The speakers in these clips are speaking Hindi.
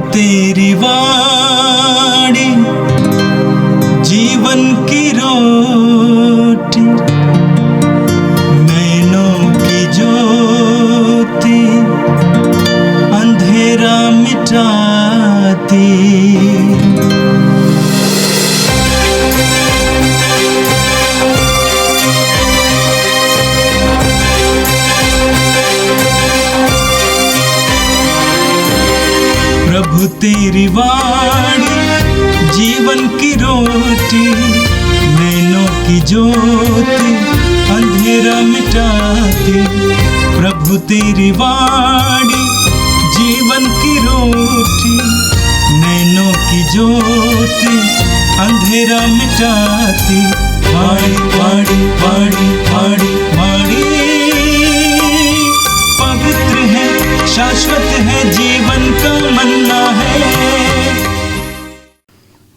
तेरी वाणी जीवन की रोटी, नैनों की ज्योति अंधेरा मिटाती। प्रभु तेरी वाणी जीवन की रोटी, नैनों की ज्योति अंधेरा मिटाती। प्रभु तेरी वाणी जीवन की रोटी, नैनों की ज्योति अंधेरा मिटाती। वाणी वाणी वाणी वाणी वाणी पवित्र है, शाश्वत है, जीवन का मन्ना है।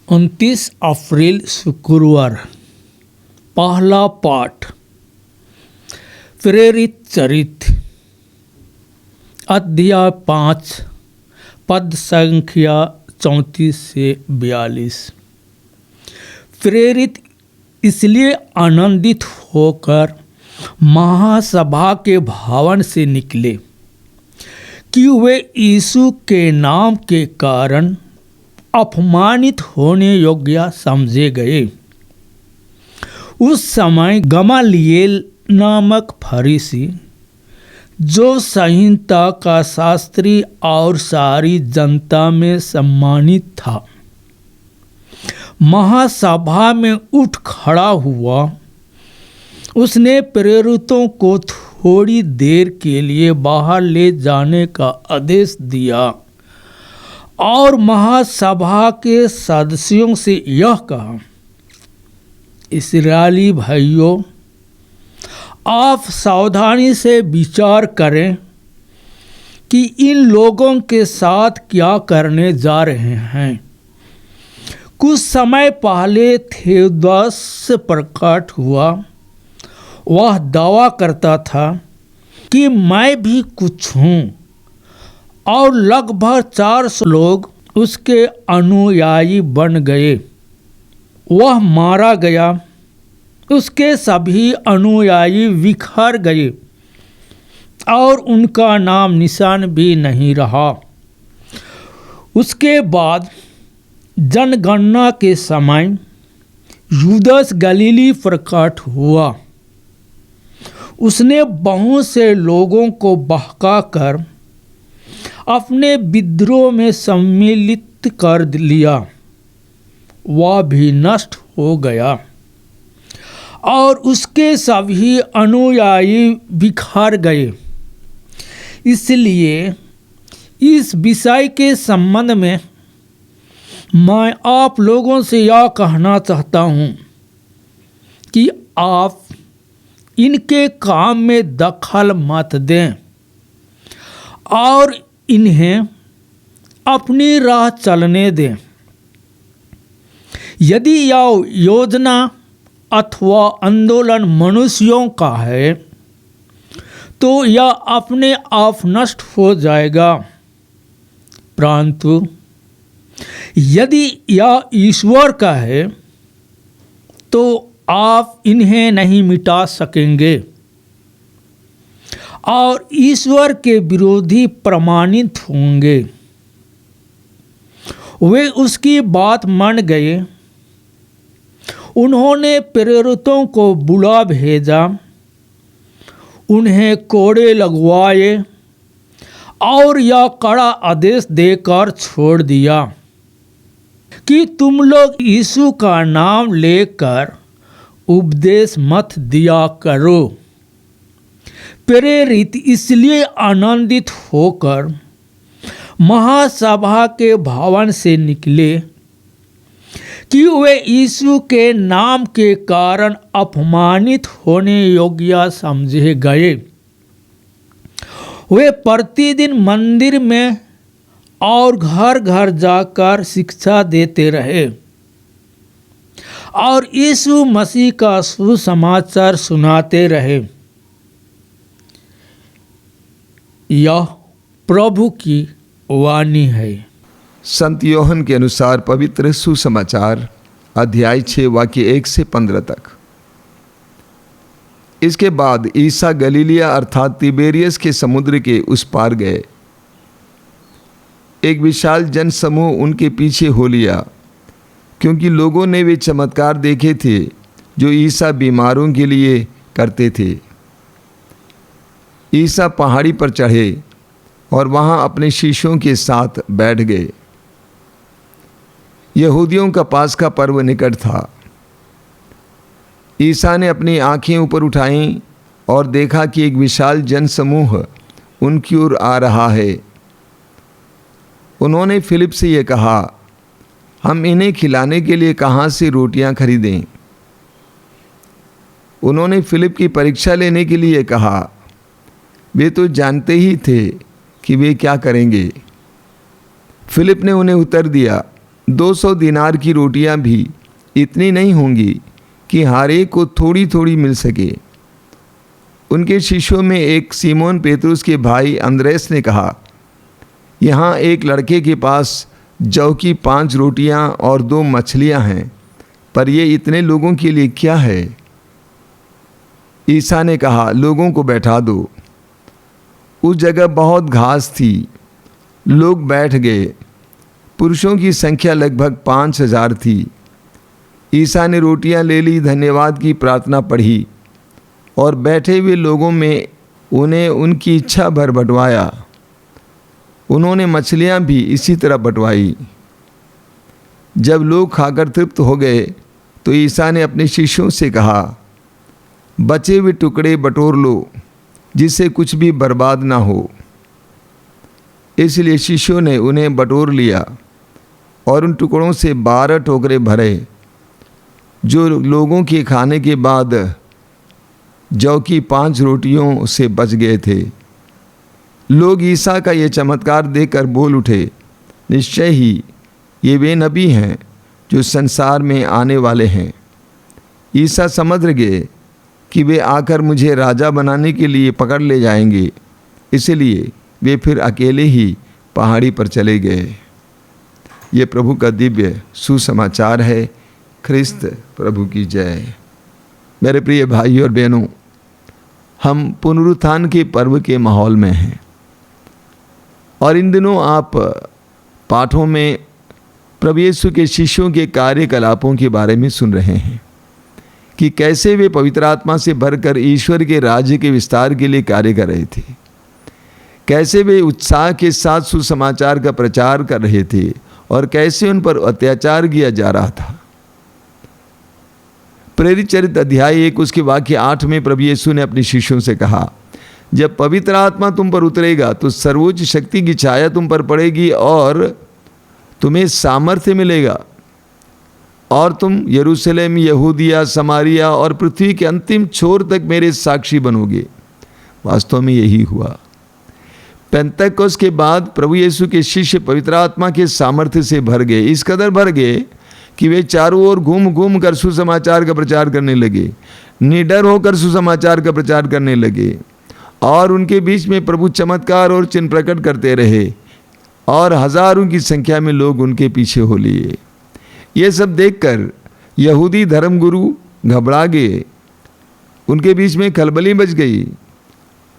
29 अप्रैल शुक्रवार। पहला पाठ प्रेरित चरित्र अध्याय 5 पद संख्या 34 से 42। प्रेरित इसलिए आनंदित होकर महासभा के भवन से निकले कि वे यीशु के नाम के कारण अपमानित होने योग्य समझे गए। उस समय गमालिएल नामक फरीसी, जो संहिता का शास्त्री और सारी जनता में सम्मानित था, महासभा में उठ खड़ा हुआ। उसने प्रेरितों को थोड़ी देर के लिए बाहर ले जाने का आदेश दिया और महासभा के सदस्यों से यह कहा, इस्राएली भाइयों, आप सावधानी से विचार करें कि इन लोगों के साथ क्या करने जा रहे हैं। कुछ समय पहले थेओदस प्रकट हुआ। वह दावा करता था कि मैं भी कुछ हूँ, और लगभग 400 लोग उसके अनुयायी बन गए। वह मारा गया, उसके सभी अनुयायी बिखर गए और उनका नाम निशान भी नहीं रहा। उसके बाद जनगणना के समय यूदास गलीली प्रकट हुआ। उसने बहुत से लोगों को बहकाकर अपने विद्रोह में सम्मिलित कर लिया। वह भी नष्ट हो गया और उसके सभी अनुयायी बिखर गए। इसलिए इस विषय के संबंध में मैं आप लोगों से यह कहना चाहता हूँ कि आप इनके काम में दखल मत दें और इन्हें अपनी राह चलने दें। यदि यह योजना अथवा आंदोलन मनुष्यों का है तो यह अपने आप नष्ट हो जाएगा, परंतु यदि यह ईश्वर का है तो आप इन्हें नहीं मिटा सकेंगे और ईश्वर के विरोधी प्रमाणित होंगे। वे उसकी बात मान गए। उन्होंने प्रेरितों को बुला भेजा, उन्हें कोड़े लगवाए और यह कड़ा आदेश देकर छोड़ दिया कि तुम लोग यीशु का नाम लेकर उपदेश मत दिया करो। प्रेरित इसलिए आनंदित होकर महासभा के भवन से निकले कि वे यीशु के नाम के कारण अपमानित होने योग्य समझे गए। वे प्रतिदिन मंदिर में और घर घर जाकर शिक्षा देते रहे और यीशु मसीह का सुसमाचार सुनाते रहे। यह प्रभु की वाणी है। संत योहन के अनुसार पवित्र सुसमाचार अध्याय 6 वाक्य 1 से 15 तक। इसके बाद ईसा गलीलिया अर्थात तिबेरियस के समुद्र के उस पार गए। एक विशाल जन समूह उनके पीछे हो लिया, क्योंकि लोगों ने वे चमत्कार देखे थे जो ईसा बीमारों के लिए करते थे। ईसा पहाड़ी पर चढ़े और वहां अपने शिष्यों के साथ बैठ गए। यहूदियों का पास्का पर्व निकट था। ईसा ने अपनी आंखें ऊपर उठाईं और देखा कि एक विशाल जनसमूह उनकी ओर आ रहा है। उन्होंने फिलिप से यह कहा, हम इन्हें खिलाने के लिए कहाँ से रोटियां खरीदें? उन्होंने फिलिप की परीक्षा लेने के लिए कहा। वे तो जानते ही थे कि वे क्या करेंगे। फिलिप ने उन्हें उत्तर दिया, 200 दिनार की रोटियां भी इतनी नहीं होंगी कि हर एक को थोड़ी थोड़ी मिल सके। उनके शिष्यों में एक सीमोन पेतरुस के भाई अंद्रेस ने कहा, यहाँ एक लड़के के पास जौ की 5 रोटियां और 2 मछलियां हैं, पर ये इतने लोगों के लिए क्या है? ईसा ने कहा, लोगों को बैठा दो। उस जगह बहुत घास थी। लोग बैठ गए। पुरुषों की संख्या लगभग 5000 थी। ईसा ने रोटियां ले ली, धन्यवाद की प्रार्थना पढ़ी और बैठे हुए लोगों में उन्हें उनकी इच्छा भर बंटवाया। उन्होंने मछलियां भी इसी तरह बंटवाई। जब लोग खाकर तृप्त हो गए तो ईसा ने अपने शिष्यों से कहा, बचे हुए टुकड़े बटोर लो, जिससे कुछ भी बर्बाद ना हो। इसलिए शिष्यों ने उन्हें बटोर लिया और उन टुकड़ों से 12 टोकरे भरे, जो लोगों के खाने के बाद जौ की 5 रोटियों से बच गए थे। लोग ईसा का ये चमत्कार देखकर बोल उठे, निश्चय ही ये वे नबी हैं जो संसार में आने वाले हैं। ईसा समझ गए कि वे आकर मुझे राजा बनाने के लिए पकड़ ले जाएंगे, इसलिए वे फिर अकेले ही पहाड़ी पर चले गए। ये प्रभु का दिव्य सुसमाचार है। ख्रिस्त प्रभु की जय। मेरे प्रिय भाइयों और बहनों, हम पुनरुत्थान के पर्व के माहौल में हैं और इन दिनों आप पाठों में प्रभु यीशु के शिष्यों के कार्यकलापों के बारे में सुन रहे हैं कि कैसे वे पवित्र आत्मा से भरकर ईश्वर के राज्य के विस्तार के लिए कार्य कर रहे थे, कैसे वे उत्साह के साथ सुसमाचार का प्रचार कर रहे थे और कैसे उन पर अत्याचार किया जा रहा था। प्रेरित चरित्र अध्याय 1 उसके वाक्य 8 में प्रभु यीशु ने अपने शिष्यों से कहा, जब पवित्र आत्मा तुम पर उतरेगा तो सर्वोच्च शक्ति की छाया तुम पर पड़ेगी और तुम्हें सामर्थ्य मिलेगा और तुम यरूशलेम, यहूदिया, समारिया और पृथ्वी के अंतिम छोर तक मेरे साक्षी बनोगे। वास्तव में यही हुआ। पेंतकोस्त के बाद प्रभु यीशु के शिष्य पवित्र आत्मा के सामर्थ्य से भर गए। इस कदर भर गए कि वे चारों ओर घूम घूम कर सुसमाचार का प्रचार करने लगे, निडर होकर सुसमाचार का प्रचार करने लगे और उनके बीच में प्रभु चमत्कार और चिन्ह प्रकट करते रहे और हजारों की संख्या में लोग उनके पीछे हो लिए। ये सब देखकर यहूदी धर्मगुरु घबरा गए। उनके बीच में खलबली मच गई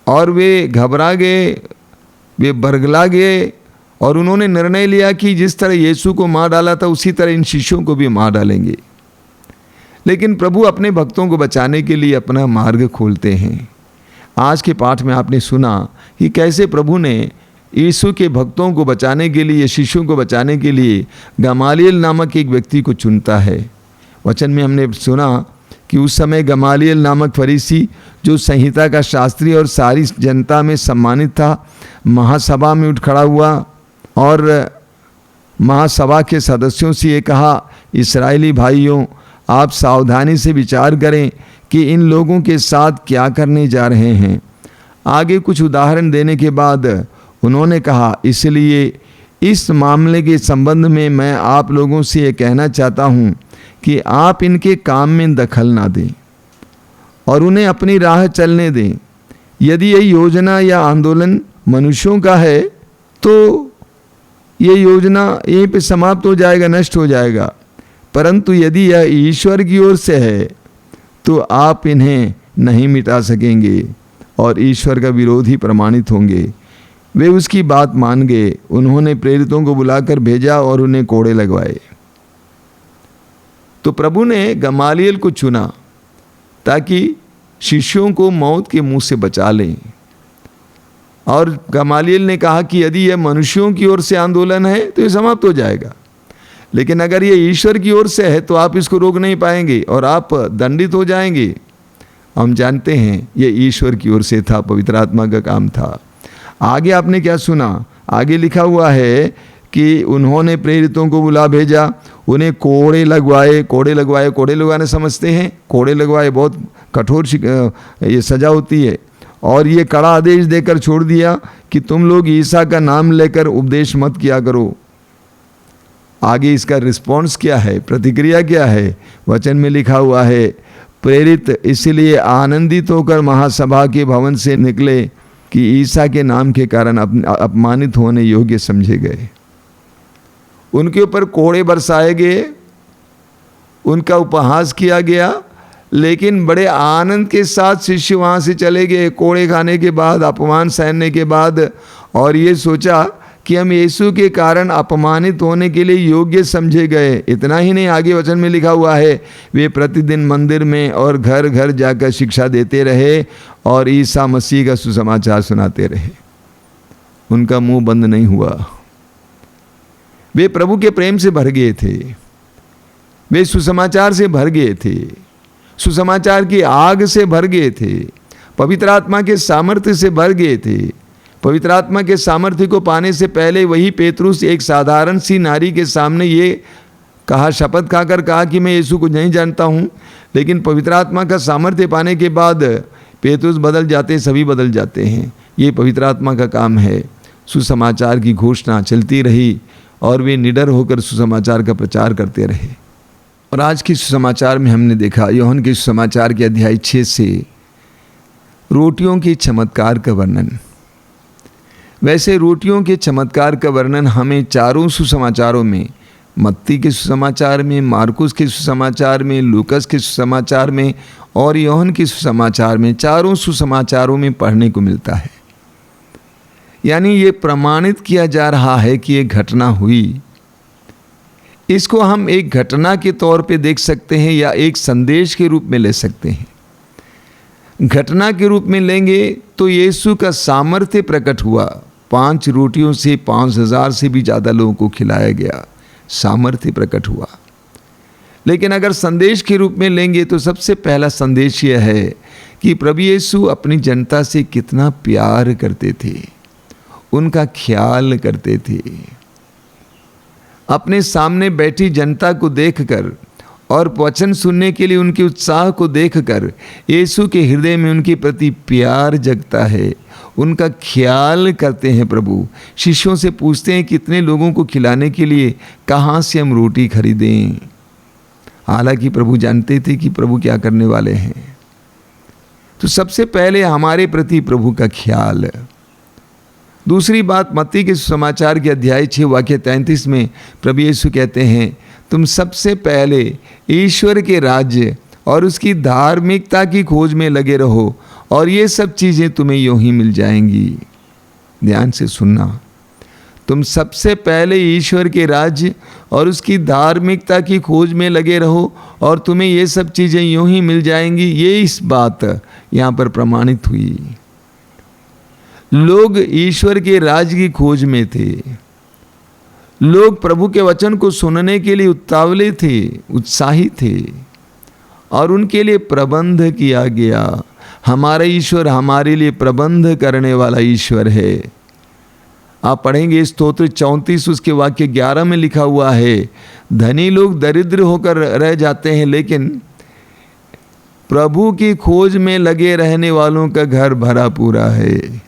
और वे घबरा गए, वे बरगला गए और उन्होंने निर्णय लिया कि जिस तरह यीशु को मार डाला था उसी तरह इन शिष्यों को भी मार डालेंगे। लेकिन प्रभु अपने भक्तों को बचाने के लिए अपना मार्ग खोलते हैं। आज के पाठ में आपने सुना कि कैसे प्रभु ने यीशु के भक्तों को बचाने के लिए, शिष्यों को बचाने के लिए गमालियल नामक एक व्यक्ति को चुनता है। वचन में हमने सुना कि उस समय गमालियल नामक फरीसी, जो संहिता का शास्त्री और सारी जनता में सम्मानित था, महासभा में उठ खड़ा हुआ और महासभा के सदस्यों से ये कहा, इस्राएली भाइयों, आप सावधानी से विचार करें कि इन लोगों के साथ क्या करने जा रहे हैं। आगे कुछ उदाहरण देने के बाद उन्होंने कहा, इसलिए इस मामले के संबंध में मैं आप लोगों से ये कहना चाहता हूँ कि आप इनके काम में दखल ना दें और उन्हें अपनी राह चलने दें। यदि ये योजना या आंदोलन मनुष्यों का है तो ये योजना यहीं पे समाप्त हो जाएगा, नष्ट हो जाएगा। परंतु यदि यह ईश्वर की ओर से है तो आप इन्हें नहीं मिटा सकेंगे और ईश्वर का विरोधी प्रमाणित होंगे। वे उसकी बात मान गए। उन्होंने प्रेरितों को बुलाकर भेजा और उन्हें कोड़े लगवाए। तो प्रभु ने गमालियल को चुना ताकि शिष्यों को मौत के मुंह से बचा लें। और गमालियल ने कहा कि यदि यह मनुष्यों की ओर से आंदोलन है तो ये समाप्त हो जाएगा, लेकिन अगर ये ईश्वर की ओर से है तो आप इसको रोक नहीं पाएंगे और आप दंडित हो जाएंगे। हम जानते हैं ये ईश्वर की ओर से था, पवित्र आत्मा का काम था। आगे आपने क्या सुना? आगे लिखा हुआ है कि उन्होंने प्रेरितों को बुला भेजा, उन्हें कोड़े लगवाए। कोड़े लगवाए, कोड़े लगवाने समझते हैं, कोड़े लगवाए बहुत कठोर ये सजा होती है। और ये कड़ा आदेश देकर छोड़ दिया कि तुम लोग ईसा का नाम लेकर उपदेश मत किया करो। आगे इसका रिस्पॉन्स क्या है, प्रतिक्रिया क्या है? वचन में लिखा हुआ है, प्रेरित इसलिए आनंदित होकर महासभा के भवन से निकले कि ईसा के नाम के कारण अपमानित होने योग्य समझे गए। उनके ऊपर कोड़े बरसाए गए, उनका उपहास किया गया, लेकिन बड़े आनंद के साथ शिष्य वहाँ से चले गए कोड़े खाने के बाद, अपमान सहने के बाद, और ये सोचा कि हम यीशु के कारण अपमानित होने के लिए योग्य समझे गए। इतना ही नहीं, आगे वचन में लिखा हुआ है, वे प्रतिदिन मंदिर में और घर घर जाकर शिक्षा देते रहे और ईसा मसीह का सुसमाचार सुनाते रहे। उनका मुंह बंद नहीं हुआ। वे प्रभु के प्रेम से भर गए थे, वे सुसमाचार से भर गए थे, सुसमाचार की आग से भर गए थे, पवित्र आत्मा के सामर्थ्य से भर गए थे। पवित्र आत्मा के सामर्थ्य को पाने से पहले वही पेतरुस एक साधारण सी नारी के सामने ये कहा, शपथ खाकर कहा कि मैं यीशु को नहीं जानता हूँ। लेकिन पवित्र आत्मा का सामर्थ्य पाने के बाद पेतरुस बदल जाते, सभी बदल जाते हैं। ये पवित्र आत्मा का काम है। सुसमाचार की घोषणा चलती रही और वे निडर होकर सुसमाचार का प्रचार करते रहे। और आज के सुसमाचार में हमने देखा, यूहन्ना के सुसमाचार के अध्याय 6 से रोटियों के चमत्कार का वर्णन। वैसे रोटियों के चमत्कार का वर्णन हमें चारों सुसमाचारों में, मत्ती के सुसमाचार में, मार्कुस के सुसमाचार में, लूकस के सुसमाचार में और यूहन्ना के सुसमाचार में, चारों सुसमाचारों में पढ़ने को मिलता है। यानी ये प्रमाणित किया जा रहा है कि ये घटना हुई। इसको हम एक घटना के तौर पे देख सकते हैं या एक संदेश के रूप में ले सकते हैं। घटना के रूप में लेंगे तो यीशु का सामर्थ्य प्रकट हुआ। 5 रोटियों से 5000 से भी ज़्यादा लोगों को खिलाया गया, सामर्थ्य प्रकट हुआ। लेकिन अगर संदेश के रूप में लेंगे तो सबसे पहला संदेश यह है कि प्रभु यीशु अपनी जनता से कितना प्यार करते थे, उनका ख्याल करते थे। अपने सामने बैठी जनता को देखकर और वचन सुनने के लिए उनके उत्साह को देखकर यीशु के हृदय में उनके प्रति प्यार जगता है, उनका ख्याल करते हैं। प्रभु शिष्यों से पूछते हैं कितने लोगों को खिलाने के लिए कहाँ से हम रोटी खरीदें। हालांकि प्रभु जानते थे कि प्रभु क्या करने वाले हैं। तो सबसे पहले हमारे प्रति प्रभु का ख्याल। दूसरी बात, मत्ती के समाचार के अध्याय 6 वाक्य 33 में प्रभु यीशु कहते हैं, तुम सबसे पहले ईश्वर के राज्य और उसकी धार्मिकता की खोज में लगे रहो और ये सब चीज़ें तुम्हें यूं ही मिल जाएंगी। ध्यान से सुनना, तुम सबसे पहले ईश्वर के राज्य और उसकी धार्मिकता की खोज में लगे रहो और तुम्हें ये सब चीज़ें यूं ही मिल जाएंगी। ये इस बात यहाँ पर प्रमाणित हुई। लोग ईश्वर के राज्य की खोज में थे। लोग प्रभु के वचन को सुनने के लिए उतावले थे, उत्साही थे और उनके लिए प्रबंध किया गया। हमारा ईश्वर हमारे लिए प्रबंध करने वाला ईश्वर है। आप पढ़ेंगे स्तोत्र 34 उसके वाक्य 11 में लिखा हुआ है, धनी लोग दरिद्र होकर रह जाते हैं लेकिन प्रभु की खोज में लगे रहने वालों का घर भरा पूरा है।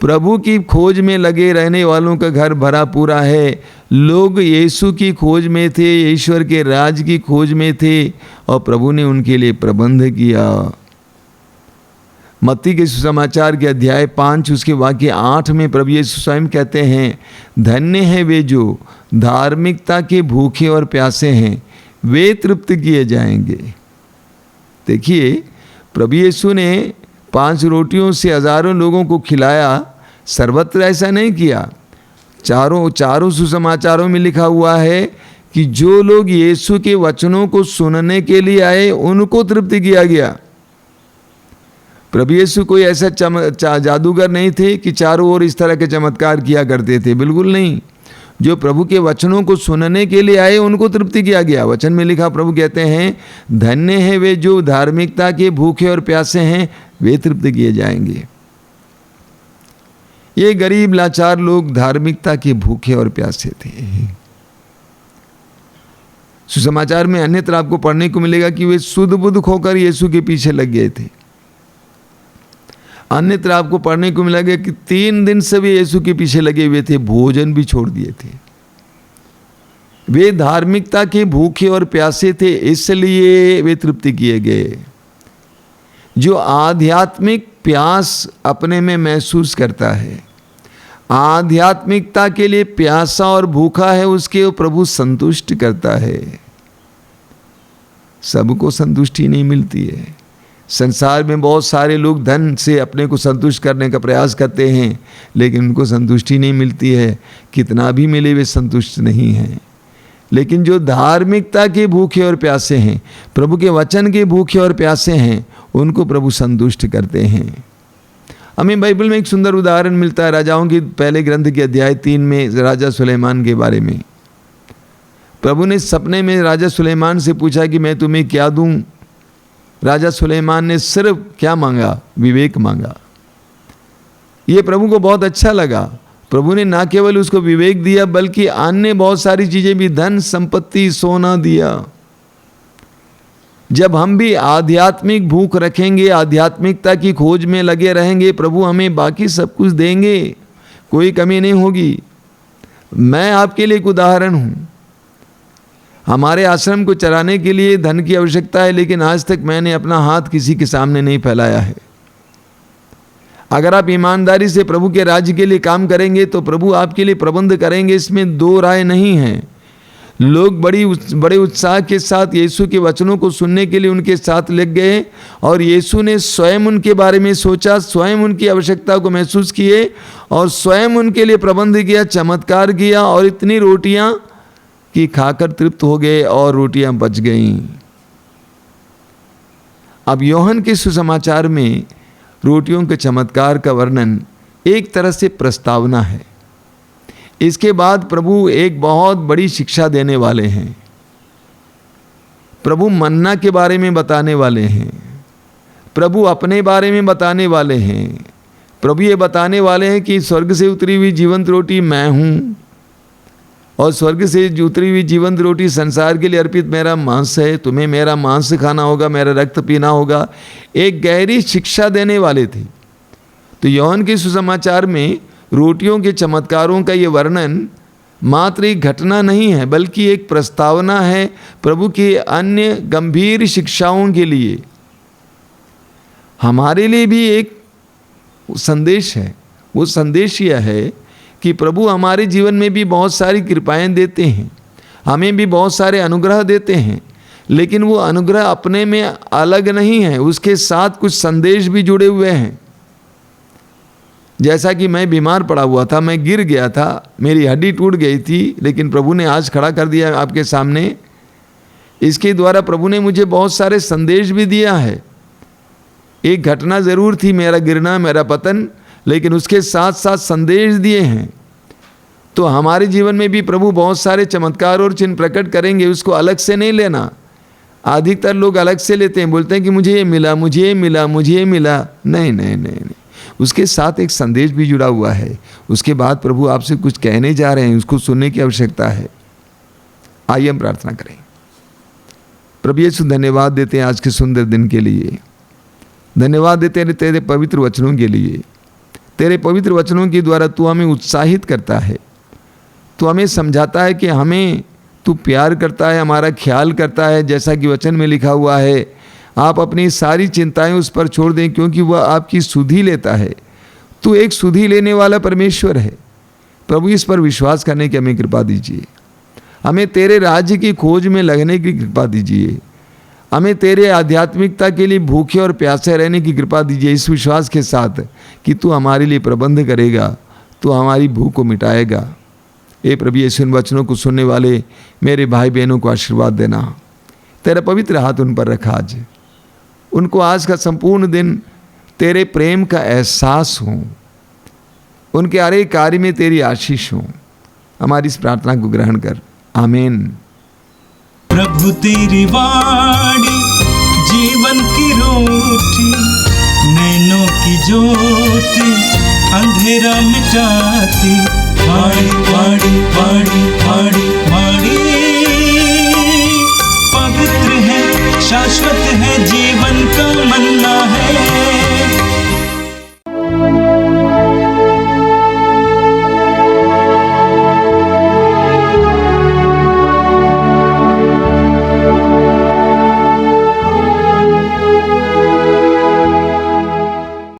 प्रभु की खोज में लगे रहने वालों का घर भरा पूरा है। लोग यीशु की खोज में थे, ईश्वर के राज की खोज में थे और प्रभु ने उनके लिए प्रबंध किया। मत्ती के सुसमाचार के अध्याय 5 उसके वाक्य 8 में प्रभु यीशु स्वयं कहते हैं, धन्य है वे जो धार्मिकता के भूखे और प्यासे हैं, वे तृप्त किए जाएंगे। देखिए, प्रभु यीशु ने 5 रोटियों से हजारों लोगों को खिलाया। सर्वत्र ऐसा नहीं किया। चारों सुसमाचारों में लिखा हुआ है कि जो लोग यीशु के वचनों को सुनने के लिए आए उनको तृप्त किया गया। प्रभु यीशु कोई ऐसा जादूगर नहीं थे कि चारों ओर इस तरह के चमत्कार किया करते थे, बिल्कुल नहीं। जो प्रभु के वचनों को सुनने के लिए आए उनको तृप्ति किया गया। वचन में लिखा, प्रभु कहते हैं, धन्य है वे जो धार्मिकता के भूखे और प्यासे हैं, वे तृप्त किए जाएंगे। ये गरीब लाचार लोग धार्मिकता के भूखे और प्यासे थे। सुसमाचार में अन्यत्र आपको पढ़ने को मिलेगा कि वे सुध बुध खोकर यीशु के पीछे लग गए थे। अन्यत्र आपको पढ़ने को मिलेगा कि 3 दिन से वे यीशु के पीछे लगे हुए थे, भोजन भी छोड़ दिए थे। वे धार्मिकता के भूखे और प्यासे थे, इसलिए वे तृप्ति किए गए। जो आध्यात्मिक प्यास अपने में महसूस करता है, आध्यात्मिकता के लिए प्यासा और भूखा है, उसके प्रभु संतुष्ट करता है। सबको संतुष्टि नहीं मिलती है। संसार में बहुत सारे लोग धन से अपने को संतुष्ट करने का प्रयास करते हैं, लेकिन उनको संतुष्टि नहीं मिलती है। कितना भी मिले वे संतुष्ट नहीं हैं। लेकिन जो धार्मिकता के भूखे और प्यासे हैं, प्रभु के वचन के भूखे और प्यासे हैं, उनको प्रभु संतुष्ट करते हैं। हमें बाइबल में एक सुंदर उदाहरण मिलता है राजाओं के पहले ग्रंथ के अध्याय 3 में राजा सुलेमान के बारे में। प्रभु ने सपने में राजा सुलेमान से पूछा कि मैं तुम्हें क्या दूं। राजा सुलेमान ने सिर्फ क्या मांगा? विवेक मांगा। ये प्रभु को बहुत अच्छा लगा। प्रभु ने ना केवल उसको विवेक दिया, बल्कि अन्य बहुत सारी चीजें भी, धन संपत्ति सोना दिया। जब हम भी आध्यात्मिक भूख रखेंगे, आध्यात्मिकता की खोज में लगे रहेंगे, प्रभु हमें बाकी सब कुछ देंगे, कोई कमी नहीं होगी। मैं आपके लिए एक उदाहरण हूं। हमारे आश्रम को चलाने के लिए धन की आवश्यकता है, लेकिन आज तक मैंने अपना हाथ किसी के सामने नहीं फैलाया है। अगर आप ईमानदारी से प्रभु के राज्य के लिए काम करेंगे तो प्रभु आपके लिए प्रबंध करेंगे, इसमें दो राय नहीं है। लोग बड़े उत्साह के साथ यीशु के वचनों को सुनने के लिए उनके साथ लग गए, और यीशु ने स्वयं उनके बारे में सोचा, स्वयं उनकी आवश्यकता को महसूस किए और स्वयं उनके लिए प्रबंध किया, चमत्कार किया, और इतनी रोटियां कि खाकर तृप्त हो गए और रोटियां बच गईं। अब यूहन्ना के सुसमाचार में रोटियों के चमत्कार का वर्णन एक तरह से प्रस्तावना है। इसके बाद प्रभु एक बहुत बड़ी शिक्षा देने वाले हैं। प्रभु मन्ना के बारे में बताने वाले हैं। प्रभु अपने बारे में बताने वाले हैं। प्रभु ये बताने वाले हैं कि स्वर्ग से उतरी हुई जीवंत रोटी मैं हूँ, और स्वर्ग से उतरी हुई जीवंत रोटी संसार के लिए अर्पित मेरा मांस है। तुम्हें मेरा मांस खाना होगा, मेरा रक्त पीना होगा। एक गहरी शिक्षा देने वाले थे। तो यूहन्ना के सुसमाचार में रोटियों के चमत्कारों का ये वर्णन मात्र एक घटना नहीं है, बल्कि एक प्रस्तावना है प्रभु की अन्य गंभीर शिक्षाओं के लिए। हमारे लिए भी एक संदेश है। वो संदेश यह है कि प्रभु हमारे जीवन में भी बहुत सारी कृपाएं देते हैं, हमें भी बहुत सारे अनुग्रह देते हैं, लेकिन वो अनुग्रह अपने में अलग नहीं है, उसके साथ कुछ संदेश भी जुड़े हुए हैं। जैसा कि मैं बीमार पड़ा हुआ था, मैं गिर गया था, मेरी हड्डी टूट गई थी, लेकिन प्रभु ने आज खड़ा कर दिया आपके सामने। इसके द्वारा प्रभु ने मुझे बहुत सारे संदेश भी दिया है। एक घटना ज़रूर थी, मेरा गिरना, मेरा पतन, लेकिन उसके साथ साथ संदेश दिए हैं। तो हमारे जीवन में भी प्रभु बहुत सारे चमत्कार और चिन्ह प्रकट करेंगे, उसको अलग से नहीं लेना। अधिकतर लोग अलग से लेते हैं, बोलते हैं कि मुझे ये मिला, मुझे ये मिला, मुझे ये मिला। नहीं नहीं नहीं नहीं, उसके साथ एक संदेश भी जुड़ा हुआ है। उसके बाद प्रभु आपसे कुछ कहने जा रहे हैं, उसको सुनने की आवश्यकता है। आइए हम प्रार्थना करें। प्रभु यीशु, धन्यवाद देते हैं आज के सुंदर दिन के लिए। धन्यवाद देते हैं तेरे पवित्र वचनों के लिए। तेरे पवित्र वचनों के द्वारा तू हमें उत्साहित करता है, तू हमें समझाता है कि हमें तू प्यार करता है, हमारा ख्याल करता है। जैसा कि वचन में लिखा हुआ है, आप अपनी सारी चिंताएं उस पर छोड़ दें, क्योंकि वह आपकी सुधि लेता है। तू एक सुधि लेने वाला परमेश्वर है। प्रभु, इस पर विश्वास करने की हमें कृपा दीजिए। हमें तेरे राज्य की खोज में लगने की कृपा दीजिए। हमें तेरे आध्यात्मिकता के लिए भूखे और प्यासे रहने की कृपा दीजिए, इस विश्वास के साथ कि तू हमारे लिए प्रबंध करेगा, तू हमारी भूख को मिटाएगा। हे प्रभु यीशु, इन वचनों को सुनने वाले मेरे भाई बहनों को आशीर्वाद देना। तेरा पवित्र हाथ उन पर रखा आज। उनको आज का संपूर्ण दिन तेरे प्रेम का एहसास हो, उनके हर एक कार्य में तेरी आशीष हो। हमारी इस प्रार्थना को ग्रहण कर। आमीन। प्रभु तेरी वाणी जीवन की रोटी, नैनों की ज्योति अंधेरा मिटाती। वाणी वाणी वाणी वाणी वाणी पवित्र है, शाश्वत है, जीवन का मन्ना है।